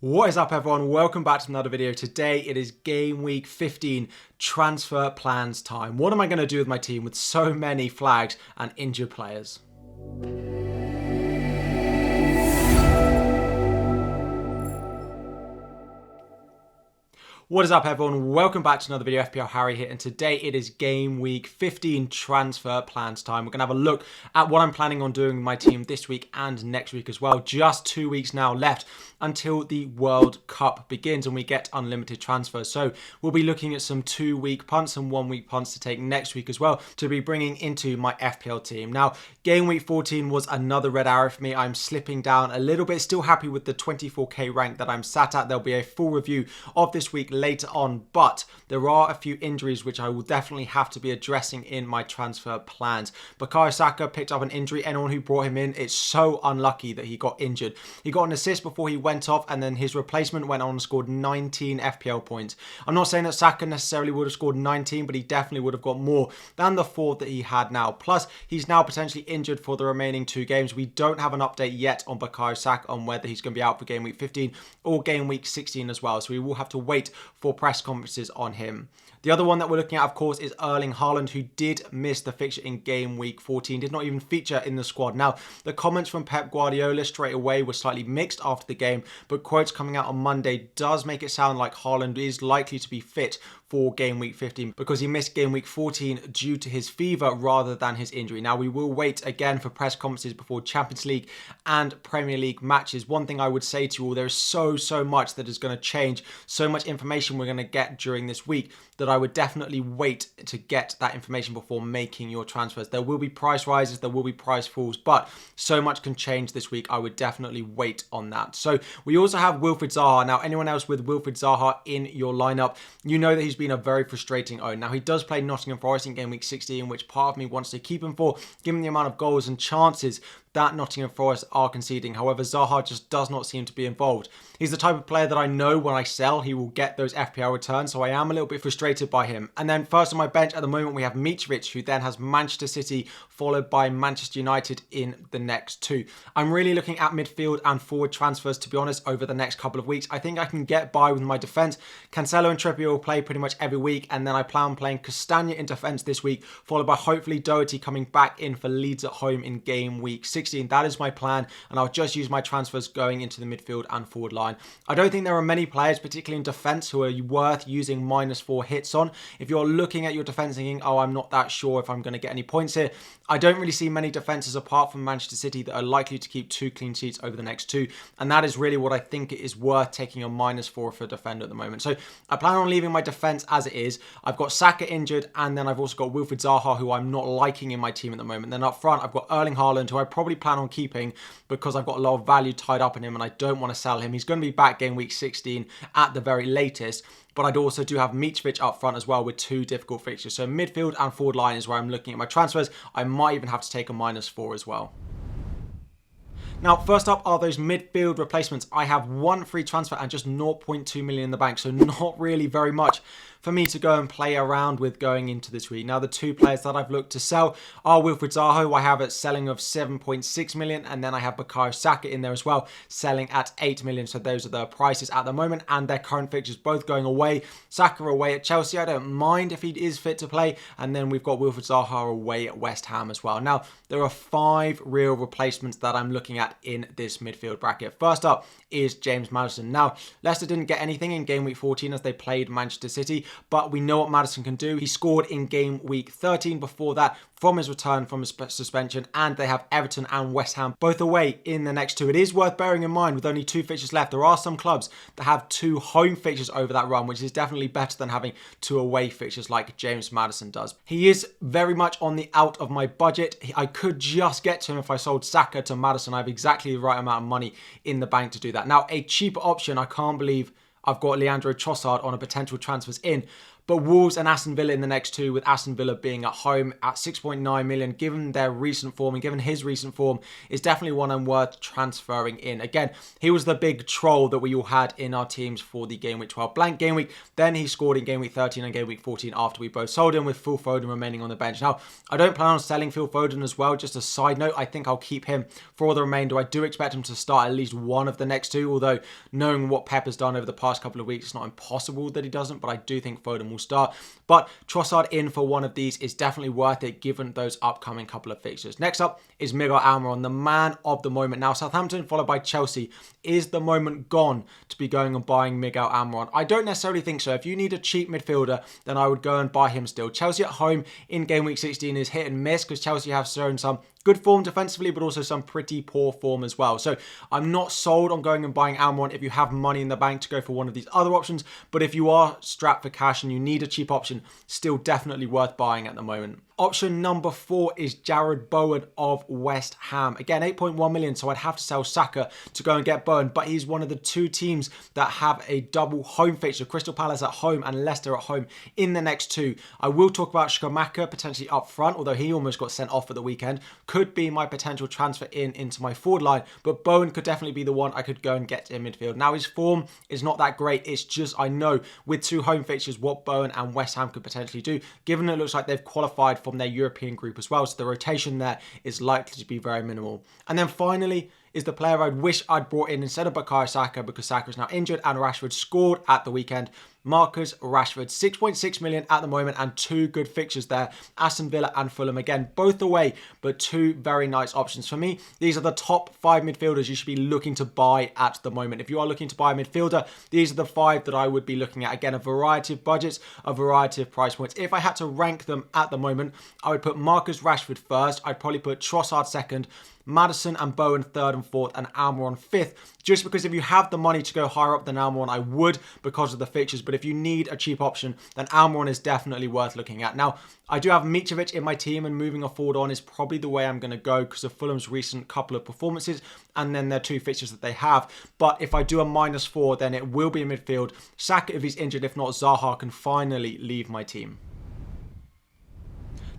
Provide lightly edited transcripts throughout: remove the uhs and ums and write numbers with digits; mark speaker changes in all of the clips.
Speaker 1: What is up, everyone? Welcome back to another video. Today it is game week 15 transfer plans time. What am I going to do with my team with so many flags and injured players? What is up, everyone? Welcome back to another video. FPL Harry here, and today it is game week 15 transfer plans time. We're going to have a look at what I'm planning on doing with my team this week and next week as well. Just 2 weeks now left until the World Cup begins and we get unlimited transfers. So we'll be looking at some 2-week punts and 1-week punts to take next week as well to be bringing into my FPL team. Now, game week 14 was another red arrow for me. I'm slipping down a little bit, still happy with the 24k rank that I'm sat at. There'll be a full review of this week later on, but there are a few injuries which I will definitely have to be addressing in my transfer plans. Bukayo Saka picked up an injury. Anyone who brought him in, it's so unlucky that he got injured. He got an assist before he went off, and then his replacement went on and scored 19 FPL points. I'm not saying that Saka necessarily would have scored 19, but he definitely would have got more than the 4 that he had now. Plus, he's now potentially injured for the remaining 2 games. We don't have an update yet on Bukayo Saka on whether he's going to be out for game week 15 or game week 16 as well. So we will have to wait for press conferences on him. The other one that we're looking at, of course, is Erling Haaland, who did miss the fixture in game week 14, did not even feature in the squad. Now, the comments from Pep Guardiola straight away were slightly mixed after the game, but quotes coming out on Monday does make it sound like Haaland is likely to be fit for game week 15 because he missed game week 14 due to his fever rather than his injury. Now, we will wait again for press conferences before Champions League and Premier League matches. One thing I would say to you all, there is so much that is going to change, so much information we're going to get during this week that I would definitely wait to get that information before making your transfers. There will be price rises, there will be price falls, but so much can change this week. I would definitely wait on that. So we also have Wilfried Zaha. Now, anyone else with Wilfried Zaha in your lineup, you know that he's been a very frustrating own. Now, he does play Nottingham Forest in game week 16, which part of me wants to keep him for, given the amount of goals and chances that Nottingham Forest are conceding. However, Zaha just does not seem to be involved. He's the type of player that I know when I sell, he will get those FPL returns, so I am a little bit frustrated by him. And then first on my bench at the moment, we have Mitrovic, who then has Manchester City, followed by Manchester United in the next 2. I'm really looking at midfield and forward transfers, to be honest, over the next couple of weeks. I think I can get by with my defence. Cancelo and Trippier will play pretty much every week, and then I plan on playing Castagna in defence this week, followed by hopefully Doherty coming back in for Leeds at home in game week 16. That is my plan, and I'll just use my transfers going into the midfield and forward line. I don't think there are many players, particularly in defence, who are worth using -4 hits on. If you're looking at your defence thinking, oh, I'm not that sure if I'm going to get any points here, I don't really see many defences apart from Manchester City that are likely to keep 2 clean sheets over the next 2, and that is really what I think it is worth taking a -4 for a defender at the moment. So I plan on leaving my defence as it is. I've got Saka injured, and then I've also got Wilfried Zaha, who I'm not liking in my team at the moment. Then up front, I've got Erling Haaland, who I probably plan on keeping because I've got a lot of value tied up in him and I don't want to sell him. He's going to be back game week 16 at the very latest, but I'd also do have Mitrovic up front as well with 2 difficult fixtures. So midfield and forward line is where I'm looking at my transfers. I might even have to take a -4 as well. Now, first up are those midfield replacements. I have 1 free transfer and just 0.2 million in the bank, so not really very much for me to go and play around with going into this week. Now, the 2 players that I've looked to sell are Wilfried Zaha, who I have at selling of 7.6 million, and then I have Bukayo Saka in there as well, selling at 8 million. So those are the prices at the moment, and their current fixtures both going away. Saka away at Chelsea, I don't mind if he is fit to play, and then we've got Wilfried Zaha away at West Ham as well. Now, there are 5 real replacements that I'm looking at in this midfield bracket. First up is James Maddison. Now, Leicester didn't get anything in game week 14 as they played Manchester City, but we know what Maddison can do. He scored in game week 13 before that from his return from his suspension, and they have Everton and West Ham both away in the next 2. It is worth bearing in mind with only 2 fixtures left, there are some clubs that have 2 home fixtures over that run, which is definitely better than having 2 away fixtures like James Maddison does. He is very much on the out of my budget. I could just get to him if I sold Saka to Maddison. I have exactly the right amount of money in the bank to do that. Now, a cheaper option, I can't believe I've got Leandro Trossard on a potential transfers in, But Wolves and Aston Villa in the next two, with Aston Villa being at home at 6.9 million, given their recent form and given his recent form, is definitely one I'm worth transferring in. Again, he was the big troll that we all had in our teams for the Game Week 12 blank game week. Then he scored in Game Week 13 and Game Week 14 after we both sold him, with Phil Foden remaining on the bench. Now, I don't plan on selling Phil Foden as well. Just a side note, I think I'll keep him for the remainder. I do expect him to start at least one of the next two, although knowing what Pep has done over the past couple of weeks, it's not impossible that he doesn't, but I do think Foden will start. But Trossard in for one of these is definitely worth it given those upcoming couple of fixtures. Next up is Miguel Almiron, the man of the moment. Now, Southampton followed by Chelsea. Is the moment gone to be going and buying Miguel Almiron? I don't necessarily think so. If you need a cheap midfielder, then I would go and buy him still. Chelsea at home in Game Week 16 is hit and miss because Chelsea have shown some good form defensively, but also some pretty poor form as well. So I'm not sold on going and buying Almiron if you have money in the bank to go for one of these other options. But if you are strapped for cash and you need a cheap option, still definitely worth buying at the moment. Option number 4 is Jared Bowen of West Ham. Again, 8.1 million, so I'd have to sell Saka to go and get Bowen, but he's one of the two teams that have a double home fixture, Crystal Palace at home and Leicester at home in the next two. I will talk about Schumacher potentially up front, although he almost got sent off at the weekend. Could be my potential transfer into my forward line, but Bowen could definitely be the one I could go and get in midfield. Now, his form is not that great. It's just, I know with two home fixtures, what Bowen and West Ham could potentially do, given it looks like they've qualified from their European group as well. So the rotation there is likely to be very minimal. And then finally is the player I wish I'd brought in instead of Bukayo Saka, because Saka is now injured and Rashford scored at the weekend. Marcus Rashford, 6.6 million at the moment and two good fixtures there. Aston Villa and Fulham, again, both away, but two very nice options. For me, these are the top 5 midfielders you should be looking to buy at the moment. If you are looking to buy a midfielder, these are the 5 that I would be looking at. Again, a variety of budgets, a variety of price points. If I had to rank them at the moment, I would put Marcus Rashford first. I'd probably put Trossard second, Maddison and Bowen third and fourth, and Almiron fifth. Just because if you have the money to go higher up than Almiron, I would because of the fixtures. But if you need a cheap option, then Almiron is definitely worth looking at. Now, I do have Mitrovic in my team, and moving forward on is probably the way I'm going to go because of Fulham's recent couple of performances and then their two fixtures that they have. But if I do a -4, then it will be a midfield. Saka if he's injured. If not, Zaha can finally leave my team.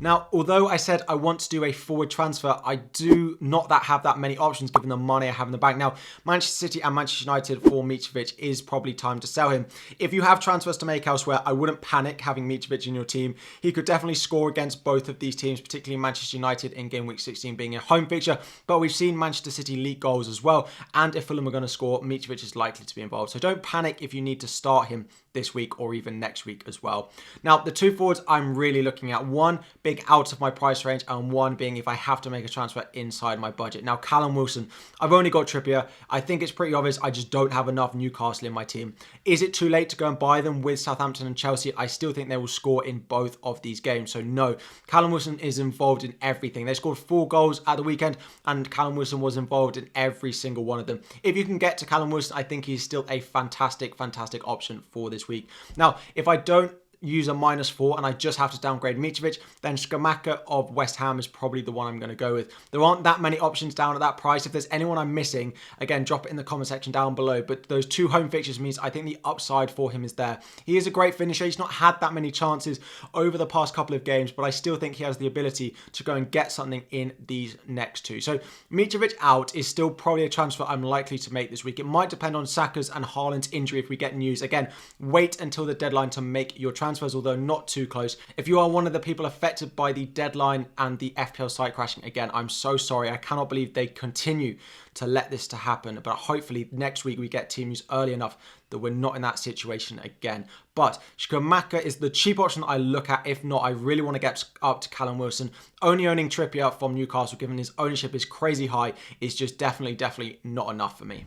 Speaker 1: Now, although I said I want to do a forward transfer, I do not have that many options given the money I have in the bank. Now, Manchester City and Manchester United for Mitrovic is probably time to sell him. If you have transfers to make elsewhere, I wouldn't panic having Mitrovic in your team. He could definitely score against both of these teams, particularly Manchester United in Game Week 16 being a home fixture. But we've seen Manchester City leak goals as well. And if Fulham are going to score, Mitrovic is likely to be involved. So don't panic if you need to start him this week or even next week as well. Now, the two forwards I'm really looking at, one big out of my price range and one being if I have to make a transfer inside my budget. Now, Callum Wilson, I've only got Trippier. I think it's pretty obvious I just don't have enough Newcastle in my team. Is it too late to go and buy them with Southampton and Chelsea? I still think they will score in both of these games. So no, Callum Wilson is involved in everything. They scored 4 goals at the weekend and Callum Wilson was involved in every single one of them. If you can get to Callum Wilson, I think he's still a fantastic option for this week. Now, if I don't use a -4 and I just have to downgrade Mitrovic, then Schumacher of West Ham is probably the one I'm going to go with. There aren't that many options down at that price. If there's anyone I'm missing, again, drop it in the comment section down below. But those two home fixtures means I think the upside for him is there. He is a great finisher. He's not had that many chances over the past couple of games, but I still think he has the ability to go and get something in these next two. So Mitrovic out is still probably a transfer I'm likely to make this week. It might depend on Saka's and Haaland's injury if we get news. Again, wait until the deadline to make your transfers, although not too close. If you are one of the people affected by the deadline and the FPL site crashing, again, I'm so sorry. I cannot believe they continue to let this to happen. But hopefully next week we get team news early enough that we're not in that situation again. But Schumacher is the cheap option I look at. If not, I really want to get up to Callum Wilson. Only owning Trippier from Newcastle, given his ownership is crazy high, is just definitely not enough for me.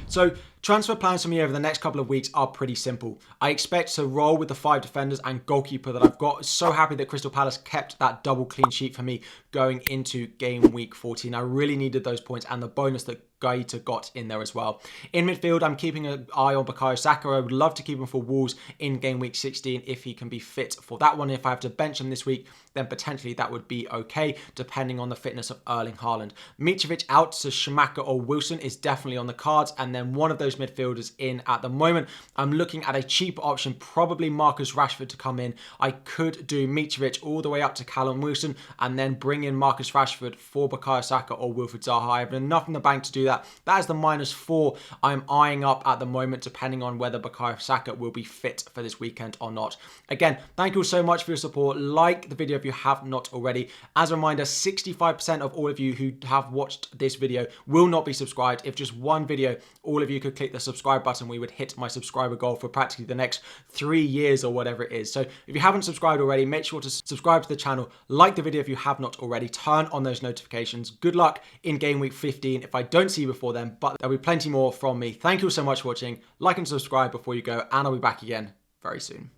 Speaker 1: So transfer plans for me over the next couple of weeks are pretty simple. I expect to roll with the 5 defenders and goalkeeper that I've got. So happy that Crystal Palace kept that double clean sheet for me going into game week 14. I really needed those points and the bonus that Gaeta got in there as well. In midfield, I'm keeping an eye on Bukayo Saka. I would love to keep him for Wolves in game week 16 if he can be fit for that one. If I have to bench him this week, then potentially that would be okay, depending on the fitness of Erling Haaland. Mitrovic out, so Schumacher or Wilson is definitely on the cards, and then one of those midfielders in at the moment. I'm looking at a cheaper option, probably Marcus Rashford to come in. I could do Mitrovic all the way up to Callum Wilson, and then bring in Marcus Rashford for Bukayo Saka or Wilfried Zaha. I have enough in the bank to do that. That is the -4 I'm eyeing up at the moment, depending on whether Bukayo Saka will be fit for this weekend or not. Again, thank you all so much for your support. Like the video if you have not already. As a reminder, 65% of all of you who have watched this video will not be subscribed. If just one video, all of you could click the subscribe button, we would hit my subscriber goal for practically the next 3 years or whatever it is. So if you haven't subscribed already, make sure to subscribe to the channel, like the video if you have not already, turn on those notifications. Good luck in game week 15 if I don't see you before then, but there'll be plenty more from me. Thank you all so much for watching. Like and subscribe before you go, and I'll be back again very soon.